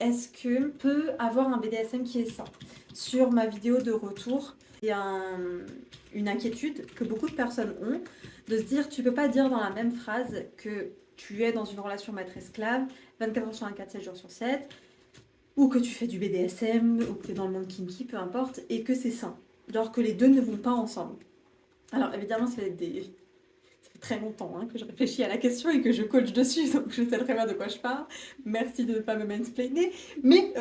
est-ce que peut avoir un BDSM qui est sain? Sur ma vidéo de retour, il y a une inquiétude que beaucoup de personnes ont, de se dire tu peux pas dire dans la même phrase que tu es dans une relation maître-esclave 24 heures sur 24, 7 jours sur 7, ou que tu fais du BDSM, ou que tu es dans le monde kinky, peu importe, et que c'est sain. Genre que les deux ne vont pas ensemble. Alors évidemment, ça fait très longtemps que je réfléchis à la question et que je coach dessus, donc je sais très bien de quoi je parle. Merci de ne pas me mansplainer. Mais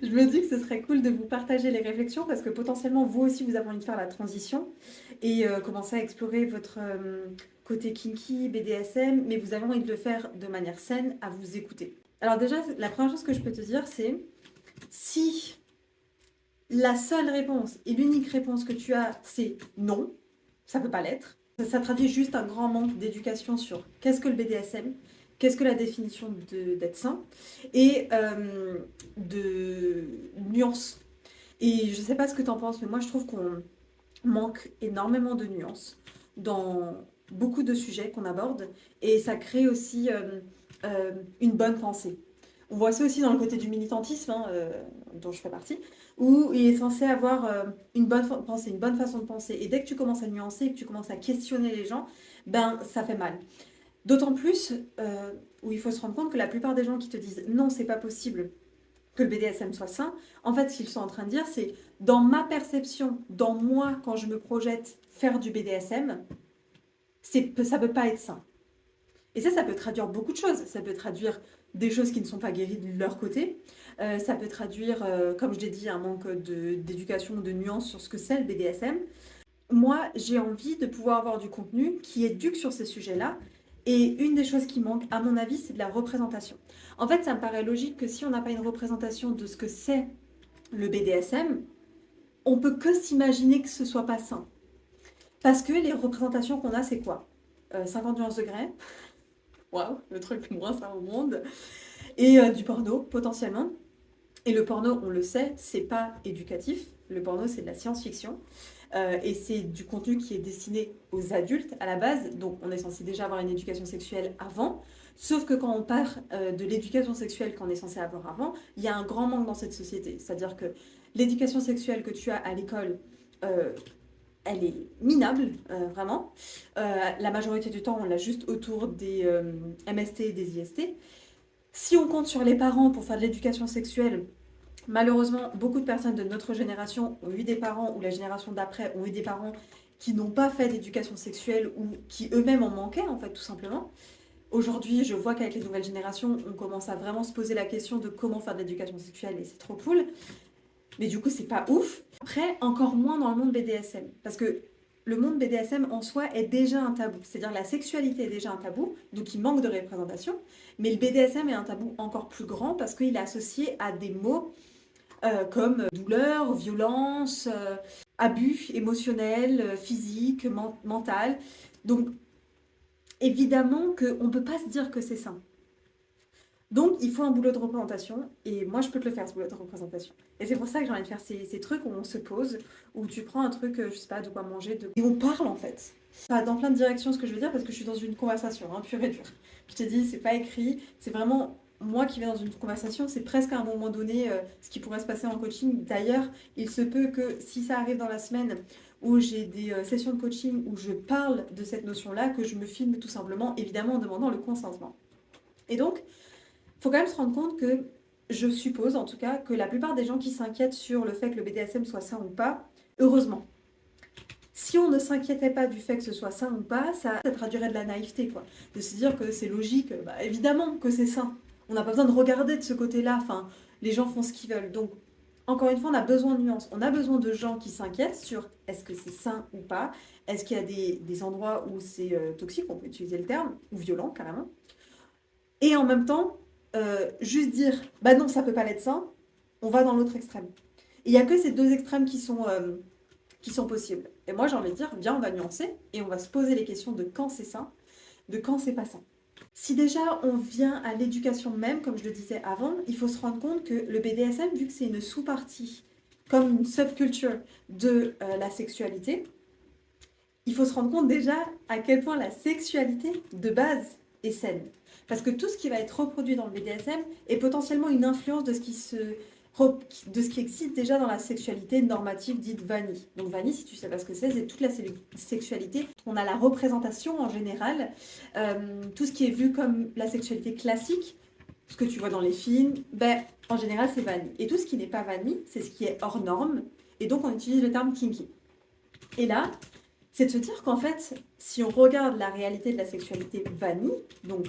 je me dis que ce serait cool de vous partager les réflexions parce que potentiellement, vous aussi, vous avez envie de faire la transition et commencer à explorer votre côté kinky, BDSM, mais vous avez envie de le faire de manière saine, à vous écouter. Alors déjà, la première chose que je peux te dire, c'est si la seule réponse et l'unique réponse que tu as, c'est non, ça peut pas l'être. Ça traduit juste un grand manque d'éducation sur qu'est-ce que le BDSM, qu'est-ce que la définition d'être sain, et de nuances. Et je sais pas ce que tu en penses, mais moi je trouve qu'on manque énormément de nuances dans beaucoup de sujets qu'on aborde, et ça crée aussi une bonne pensée. On voit ça aussi dans le côté du militantisme, dont je fais partie, où il est censé avoir une bonne pensée, une bonne façon de penser. Et dès que tu commences à nuancer, que tu commences à questionner les gens, ben ça fait mal. D'autant plus où il faut se rendre compte que la plupart des gens qui te disent non, c'est pas possible que le BDSM soit sain, en fait, ce qu'ils sont en train de dire, c'est dans ma perception, dans moi, quand je me projette faire du BDSM, ça peut pas être sain. Et ça peut traduire beaucoup de choses. Ça peut traduire des choses qui ne sont pas guéries de leur côté. Ça peut traduire, comme je l'ai dit, un manque d'éducation, de nuances sur ce que c'est le BDSM. Moi, j'ai envie de pouvoir avoir du contenu qui éduque sur ces sujets-là. Et une des choses qui manque, à mon avis, c'est de la représentation. En fait, ça me paraît logique que si on n'a pas une représentation de ce que c'est le BDSM, on peut que s'imaginer que ce soit pas sain. Parce que les représentations qu'on a, c'est quoi 50 nuances degrés, waouh, le truc moins sain au monde, et du porno, potentiellement. Et le porno, on le sait, c'est pas éducatif. Le porno, c'est de la science-fiction. Et c'est du contenu qui est destiné aux adultes à la base. Donc, on est censé déjà avoir une éducation sexuelle avant. Sauf que quand on part de l'éducation sexuelle qu'on est censé avoir avant, il y a un grand manque dans cette société. C'est-à-dire que l'éducation sexuelle que tu as à l'école, euh, elle est minable, vraiment. La majorité du temps, on l'a juste autour des MST et des IST. Si on compte sur les parents pour faire de l'éducation sexuelle, malheureusement, beaucoup de personnes de notre génération ont eu des parents, ou la génération d'après ont eu des parents qui n'ont pas fait d'éducation sexuelle ou qui eux-mêmes en manquaient, en fait, tout simplement. Aujourd'hui, je vois qu'avec les nouvelles générations, on commence à vraiment se poser la question de comment faire de l'éducation sexuelle et c'est trop cool. Mais du coup, c'est pas ouf. Après, encore moins dans le monde BDSM. Parce que le monde BDSM en soi est déjà un tabou. C'est-à-dire la sexualité est déjà un tabou, donc il manque de représentation. Mais le BDSM est un tabou encore plus grand parce qu'il est associé à des mots comme douleur, violence, abus émotionnel, physique, mental. Donc évidemment qu'on ne peut pas se dire que c'est sain. Donc, il faut un boulot de représentation, et moi, je peux te le faire, ce boulot de représentation. Et c'est pour ça que j'ai envie de faire ces trucs où on se pose, où tu prends un truc, je sais pas, de quoi manger, et on parle, en fait. Ça va dans plein de directions, ce que je veux dire, parce que je suis dans une conversation, pure et dure. Je t'ai dit, c'est pas écrit, c'est vraiment moi qui vais dans une conversation, c'est presque à un moment donné ce qui pourrait se passer en coaching. D'ailleurs, il se peut que si ça arrive dans la semaine où j'ai des sessions de coaching où je parle de cette notion-là, que je me filme tout simplement, évidemment en demandant le consentement. Et donc, faut quand même se rendre compte que, je suppose en tout cas, que la plupart des gens qui s'inquiètent sur le fait que le BDSM soit sain ou pas, heureusement. Si on ne s'inquiétait pas du fait que ce soit sain ou pas, ça traduirait de la naïveté, quoi. De se dire que c'est logique, bah évidemment que c'est sain. On n'a pas besoin de regarder de ce côté-là, enfin, les gens font ce qu'ils veulent. Donc, encore une fois, on a besoin de nuances. On a besoin de gens qui s'inquiètent sur est-ce que c'est sain ou pas, est-ce qu'il y a des endroits où c'est toxique, on peut utiliser le terme, ou violent carrément. Et en même temps, juste dire bah non, ça peut pas l'être sain, on va dans l'autre extrême. Il n'y a que ces deux extrêmes qui sont possibles. Et moi, j'ai envie de dire, viens, on va nuancer et on va se poser les questions de quand c'est sain, de quand c'est pas sain. Si déjà on vient à l'éducation même, comme je le disais avant, il faut se rendre compte que le BDSM, vu que c'est une sous-partie, comme une subculture de la sexualité, il faut se rendre compte déjà à quel point la sexualité de base est saine. Parce que tout ce qui va être reproduit dans le BDSM est potentiellement une influence de ce qui existe déjà dans la sexualité normative dite vanille. Donc vanille, si tu sais pas ce que c'est toute la sexualité. On a la représentation en général, tout ce qui est vu comme la sexualité classique, ce que tu vois dans les films, en général c'est vanille. Et tout ce qui n'est pas vanille, c'est ce qui est hors norme, et donc on utilise le terme kinky. Et là, c'est de se dire qu'en fait, si on regarde la réalité de la sexualité vanille, donc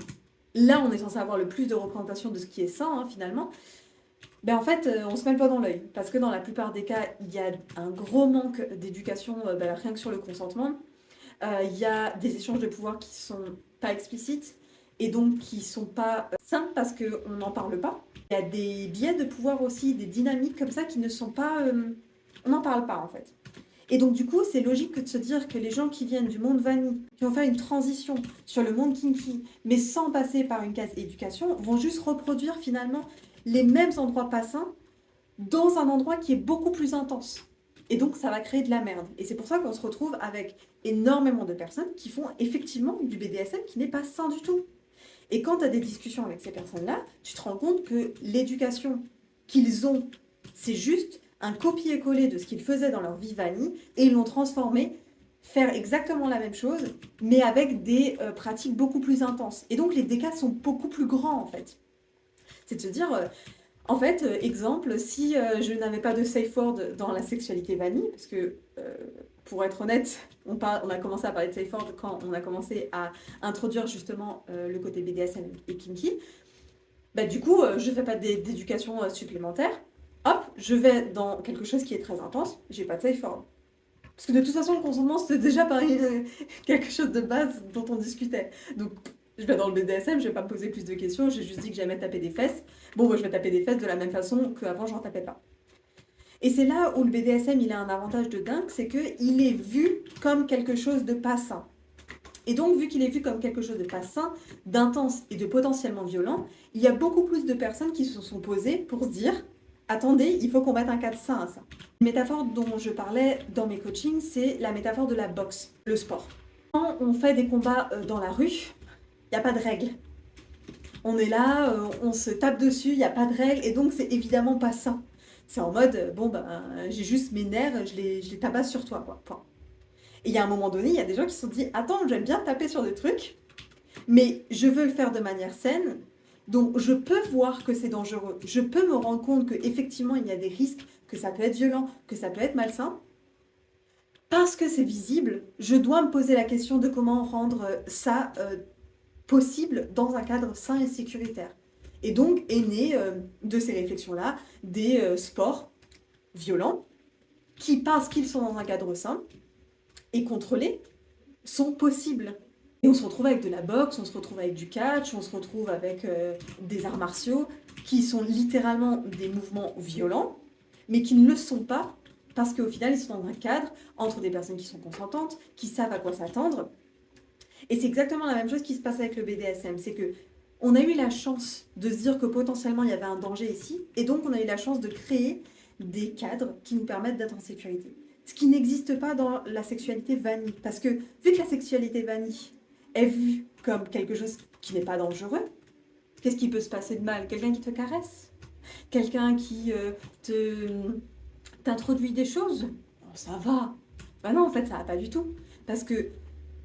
là on est censé avoir le plus de représentation de ce qui est sain finalement, en fait on se met le doigt dans l'œil. Parce que dans la plupart des cas, il y a un gros manque d'éducation rien que sur le consentement. Il y a des échanges de pouvoir qui sont pas explicites et donc qui sont pas sains parce qu'on n'en parle pas. Il y a des biais de pouvoir aussi, des dynamiques comme ça qui ne sont pas... on n'en parle pas en fait. Et donc du coup, c'est logique que de se dire que les gens qui viennent du monde vanille, qui vont faire une transition sur le monde kinky, mais sans passer par une case éducation, vont juste reproduire finalement les mêmes endroits pas sains dans un endroit qui est beaucoup plus intense. Et donc ça va créer de la merde. Et c'est pour ça qu'on se retrouve avec énormément de personnes qui font effectivement du BDSM qui n'est pas sain du tout. Et quand tu as des discussions avec ces personnes-là, tu te rends compte que l'éducation qu'ils ont, c'est juste un copier-coller de ce qu'ils faisaient dans leur vie vanille, et ils l'ont transformé, faire exactement la même chose, mais avec des pratiques beaucoup plus intenses. Et donc les dégâts sont beaucoup plus grands en fait. C'est de se dire... En fait, exemple, si je n'avais pas de safe word dans la sexualité vanille, parce que, pour être honnête, on a commencé à parler de safe word quand on a commencé à introduire justement le côté BDSM et kinky, du coup, je ne fais pas d'éducation supplémentaire, hop, je vais dans quelque chose qui est très intense, j'ai pas de safe word. Parce que de toute façon, le consentement, c'était déjà quelque chose de base dont on discutait. Donc, je vais dans le BDSM, je vais pas me poser plus de questions, j'ai juste dit que j'aimais taper des fesses. Bon, moi, je vais taper des fesses de la même façon qu'avant, j'en tapais pas. Et c'est là où le BDSM, il a un avantage de dingue, c'est qu'il est vu comme quelque chose de pas sain. Et donc, vu qu'il est vu comme quelque chose de pas sain, d'intense et de potentiellement violent, il y a beaucoup plus de personnes qui se sont posées pour se dire « Attendez, il faut qu'on mette un cadre sain à ça ». La métaphore dont je parlais dans mes coachings, c'est la métaphore de la boxe, le sport. Quand on fait des combats dans la rue, il n'y a pas de règles. On est là, on se tape dessus, il n'y a pas de règles, et donc c'est évidemment pas sain. C'est en mode, j'ai juste mes nerfs, je les tabasse sur toi, quoi. Point. Et il y a un moment donné, il y a des gens qui se sont dit, attends, j'aime bien taper sur des trucs, mais je veux le faire de manière saine, donc je peux voir que c'est dangereux, je peux me rendre compte qu'effectivement il y a des risques, que ça peut être violent, que ça peut être malsain. Parce que c'est visible, je dois me poser la question de comment rendre ça possible dans un cadre sain et sécuritaire. Et donc est né de ces réflexions-là des sports violents qui, parce qu'ils sont dans un cadre sain et contrôlé, sont possibles. Et on se retrouve avec de la boxe, on se retrouve avec du catch, on se retrouve avec des arts martiaux qui sont littéralement des mouvements violents, mais qui ne le sont pas parce qu'au final, ils sont dans un cadre entre des personnes qui sont consentantes, qui savent à quoi s'attendre. Et c'est exactement la même chose qui se passe avec le BDSM, c'est que on a eu la chance de se dire que potentiellement il y avait un danger ici, et donc on a eu la chance de créer des cadres qui nous permettent d'être en sécurité. Ce qui n'existe pas dans la sexualité vanille, parce que vu que la sexualité vanille est vue comme quelque chose qui n'est pas dangereux, qu'est-ce qui peut se passer de mal? Quelqu'un qui te caresse? Quelqu'un qui t'introduit des choses? Oh, ça va. Non, en fait, ça va pas du tout. Parce que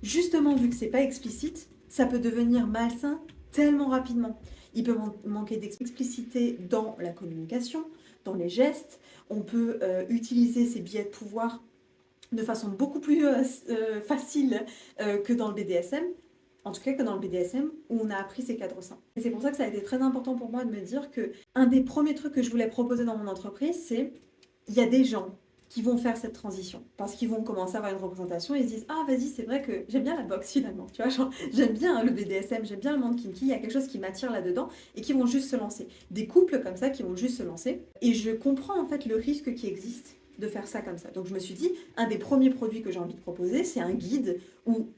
justement, vu que c'est pas explicite, ça peut devenir malsain tellement rapidement. Il peut manquer d'explicité dans la communication, dans les gestes. On peut utiliser ces biais de pouvoir de façon beaucoup plus facile que dans le BDSM. En tout cas que dans le BDSM, où on a appris ces cadres sains. Et c'est pour ça que ça a été très important pour moi de me dire que un des premiers trucs que je voulais proposer dans mon entreprise, c'est il y a des gens qui vont faire cette transition parce qu'ils vont commencer à avoir une représentation et ils se disent ah vas-y c'est vrai que j'aime bien la boxe finalement, tu vois, genre, j'aime bien le BDSM, j'aime bien le monde kinky, il y a quelque chose qui m'attire là-dedans et qui vont juste se lancer. Des couples comme ça qui vont juste se lancer et je comprends en fait le risque qui existe de faire ça comme ça. Donc je me suis dit, un des premiers produits que j'ai envie de proposer, c'est un guide où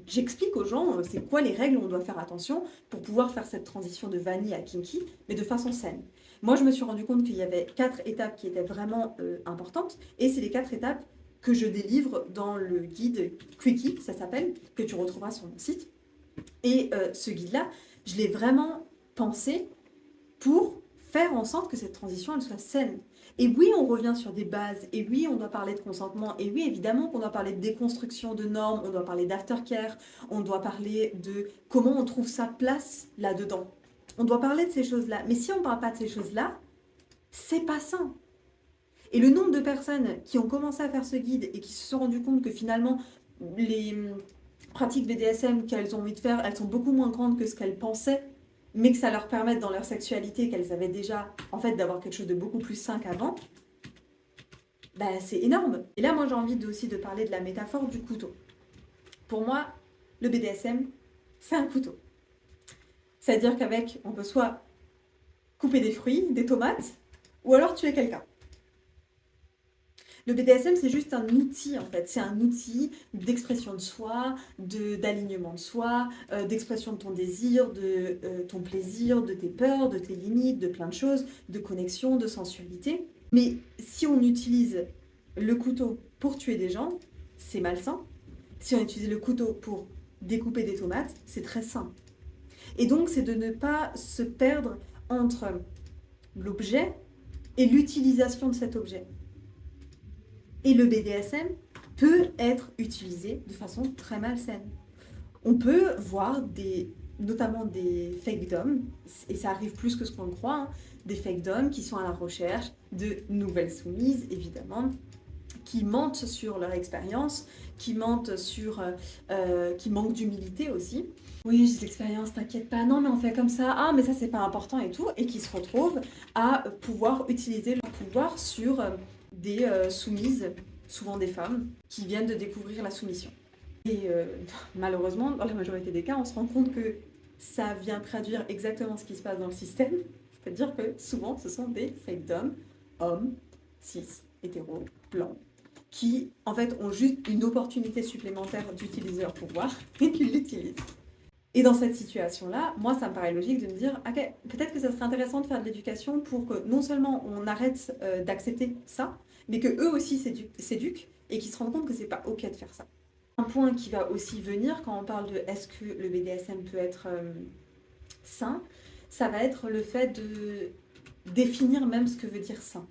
j'explique aux gens c'est quoi les règles où on doit faire attention pour pouvoir faire cette transition de vanille à kinky, mais de façon saine. Moi, je me suis rendu compte qu'il y avait 4 étapes qui étaient vraiment importantes, et c'est les 4 étapes que je délivre dans le guide Quickie, ça s'appelle, que tu retrouveras sur mon site. Et ce guide-là, Je l'ai vraiment pensé pour faire en sorte que cette transition, elle soit saine. Et oui, on revient sur des bases, et oui, on doit parler de consentement, et oui, évidemment qu'on doit parler de déconstruction de normes, on doit parler d'aftercare, on doit parler de comment on trouve sa place là-dedans. On doit parler de ces choses-là. Mais si on ne parle pas de ces choses-là, c'est pas sain. Et le nombre de personnes qui ont commencé à faire ce guide et qui se sont rendues compte que finalement, les pratiques BDSM qu'elles ont envie de faire, elles sont beaucoup moins grandes que ce qu'elles pensaient, mais que ça leur permette dans leur sexualité qu'elles avaient déjà, en fait, d'avoir quelque chose de beaucoup plus sain qu'avant, bah, c'est énorme. Et là, moi, j'ai envie aussi de parler de la métaphore du couteau. Pour moi, le BDSM, c'est un couteau. C'est-à-dire qu'avec, on peut soit couper des fruits, des tomates, ou alors tuer quelqu'un. Le BDSM, c'est juste un outil, en fait. C'est un outil d'expression de soi, d'alignement de soi, d'expression de ton désir, de ton plaisir, de tes peurs, de tes limites, de plein de choses, de connexion, de sensualité. Mais si on utilise le couteau pour tuer des gens, c'est malsain. Si on utilise le couteau pour découper des tomates, c'est très sain. Et donc, c'est de ne pas se perdre entre l'objet et l'utilisation de cet objet. Et le BDSM peut être utilisé de façon très malsaine. On peut voir notamment des fake doms, et ça arrive plus que ce qu'on le croit, hein, des fake doms qui sont à la recherche de nouvelles soumises, évidemment, qui mentent sur leur expérience, qui mentent qui manquent d'humilité aussi. Oui, j'ai de l'expérience, t'inquiète pas, non mais on fait comme ça, ah mais ça c'est pas important et tout, et qui se retrouvent à pouvoir utiliser leur pouvoir sur des soumises, souvent des femmes, qui viennent de découvrir la soumission. Et malheureusement, dans la majorité des cas, on se rend compte que ça vient traduire exactement ce qui se passe dans le système, c'est-à-dire que souvent ce sont des fake d'hommes, hommes, cis, hétéros, blancs, qui en fait ont juste une opportunité supplémentaire d'utiliser leur pouvoir et qui l'utilisent. Et dans cette situation-là, moi, ça me paraît logique de me dire, ok, peut-être que ça serait intéressant de faire de l'éducation pour que non seulement on arrête d'accepter ça, mais que eux aussi s'éduquent et qu'ils se rendent compte que c'est pas ok de faire ça. Un point qui va aussi venir quand on parle de est-ce que le BDSM peut être sain, ça va être le fait de définir même ce que veut dire sain.